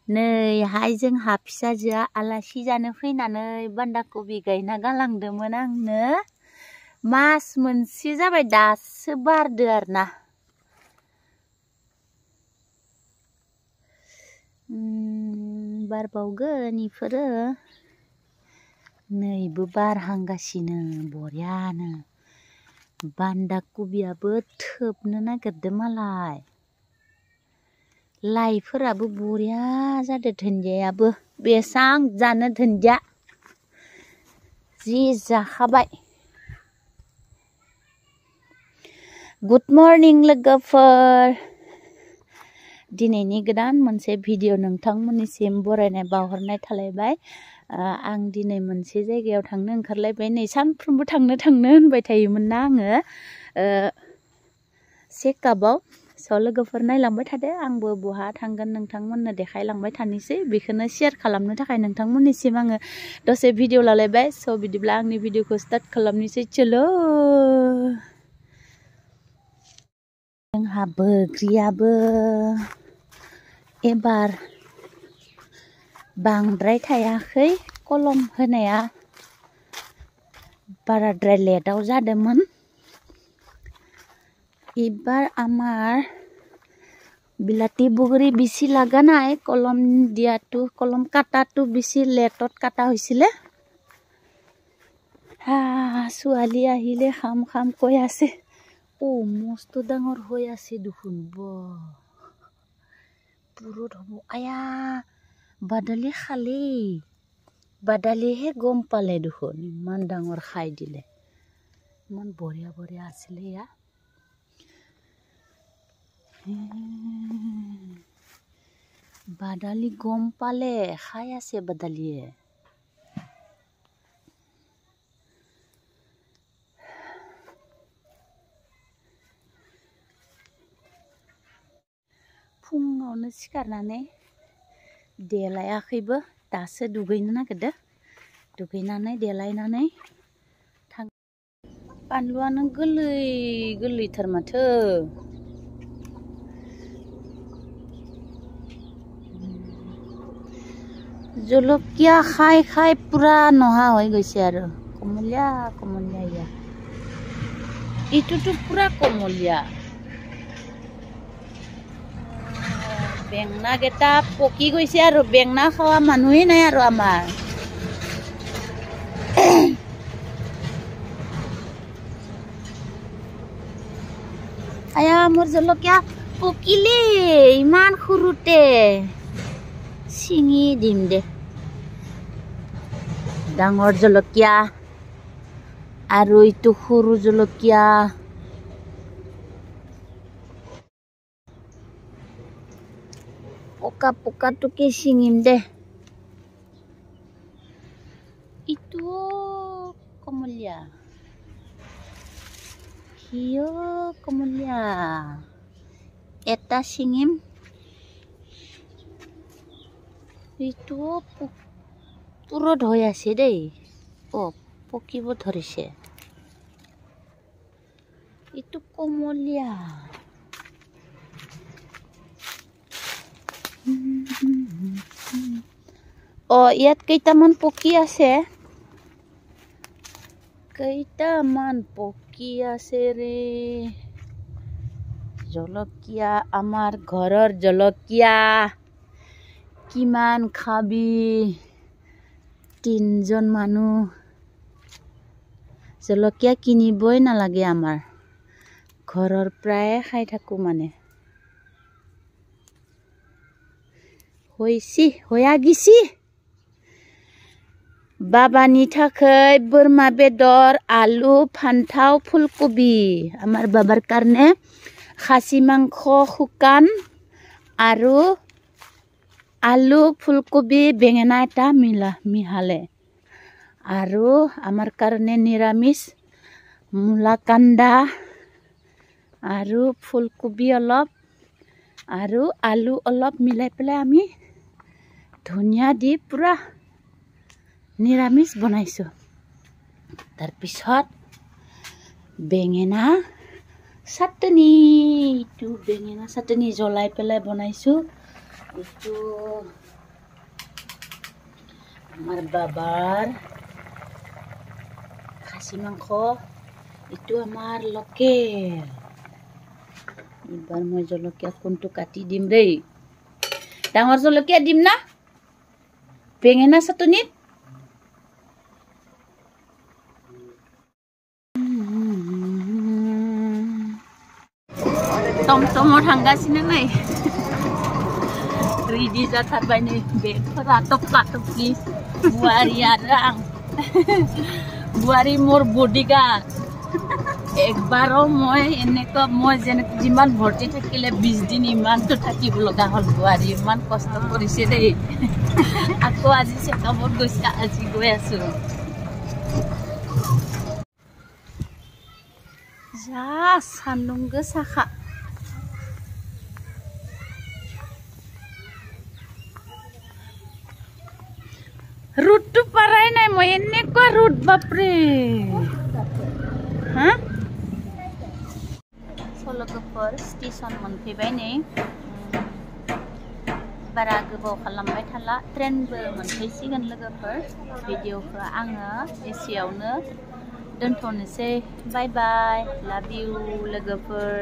नैहाय जोंहा फिसाजोआ आलासि जानो फैनानै बान्दा कबि गायना गालांदोंमोन आंनो मास मोनसे जाबाय दासो बारदो आरोना बारबावगोन इफोरो नैबो बारहांगासिनो बरियानो बान्दा कबियाबो थोबनो नागिरदों मालाय लाइफोराबो बरिया जादों धोनदियायाबो बेसां जानो धोनदिया जि जाखाबाय गुड मर्निं लोगोफोर दिनैनि गोदान मोनसे भिडिअ नोंथांमोननिसिम बरायनाय बावहरनाय थालायबाय आं दिनै मोनसे जायगायाव थांनो ओंखारलायबाय नै सानफ्रोमबो थांनो होनबाय थायोमोन ना आङो चेकआपआव स' लोगोफोर नायलांबाय थादो आंबो बहा थांगोन नोंथांमोननो देखायलांबाय थानोसै बेखौनो शेयार खालामनो थाखाय नोंथांमोननिसिम आङो दसे भिडिअ लालायबाय स' बिदिब्ला आंनि भिडिअखौ स्टार्ट खालामनोसै चलो जोंहा बोग्रियाबो एबार बांद्राय थायाखै कलम होनाया बाराद्राय लेटआव जादोंमोन এবার আমার বিলাতি বগৰী বেছি লাগা নাই কলম দিয়াটো কলম কাটাটো বেছি লেটত কাটা হৈছিলে ছোৱালী আহিলে খাম কৈ আছে ও মস্ত ডাঙৰ হৈ আছে দেখোন পুৰুত হব আয়া বাদালি খালি বাদালিহে গম পালে দেখোন ইমান ডাঙৰ খাই দিলে ইমান বঢ়িয়া আছিলে ইয়া বাদালি গম পালে খাই আছে বাদালিয়ে फुङावनो सिखारनानै देलायाखैबो दासो दुगैनो नागिरदों दुगैनानै देलायनानै थां बानलुआनो गोरलैथार माथो জলকীয়া খাই পুৰা নহা হৈ গৈছে আৰু কমলীয়া ইয়া ইটোতো পুৰা কমলীয়া বেঙনা গেটা পকি গৈছে আৰু বেঙনা খাওয়া মানুহে নাই আৰু আমাৰ আয়া মোৰ জলকীয়া পকিলে ইমান সৰুতে চিঙি দিম দে ডাঙৰ জলকীয়া আৰু ইটো সৰু জলকীয়া পকাটোকে চিঙিম দে ইটো কমলীয়া হিও কমলীয়া এটা চিঙিম ইটো পুরত হৈ আছে দেই পকিব ধৰিছে ইটো কমলীয়া ইয়াত কেইটামান পকি আছে ৰে জলকীয়া আমাৰ ঘৰৰ জলকীয়া কিমান খাবি তিনজন মানুহ জলকীয়া কিনিবই নালাগে আমাৰ ঘৰৰ প্ৰায় খাই থাকো মানে হয়া গিছি বাবানি थाखाय बोरमा बेदर आलु फान्थाव फुलकबि आमार बाबार कारणे खासि मांस शुकान आरो आलु फुलकबि बेंगेना এটা मिहाले आरो आमार कारणे निरामिष मुला कांदा आरो फुलकबि अलप आरो आलु अलप मिलाई पेলাই आमी धनिया দি পুরা নিৰামিষ বনাইছো তাৰ পিছত বেঙেনা চাটনি ইটো বেঙেনা চাটনি জ্বলাই পেলাই বনাইছো ইটো Amar babar khasi mangkho itu amar lokel. Ibar moi jolokia kuntu kati dim deh. Dangor jolokia dim na? Pengen na 1 menit? Tom-tomo थांगासिनो नै रेडि जाथारबाय नै बेगफोरा टपला-टपलि बुआरी आरो आं बुआरी मोर बडिगार्ड একবাৰো মই এনেকুৱা মই যেনেকৈ যিমান ভৰ্তি থাকিলে 20 দিন ইমানটো থাকিব লগা হ'ল বুআৰী ইমান কষ্ট কৰিছে দেই আকৌ আজি চেকআপত গৈছে আজি গৈ আছো যা সান্দুं गोसाखा रुट पाराय नाय মই এনেকুৱা रुट बापरे हा सलगोफोर स्टेशन मोनफैबाय नै बारा गोबाव खालामबाय थाला ट्रेनबो मोनफैसिगोन लोगोफोर भिडिअखौ आङो एसेयावनो दोनथ'नोसै बाय बाय लाभ इउ लोगोफोर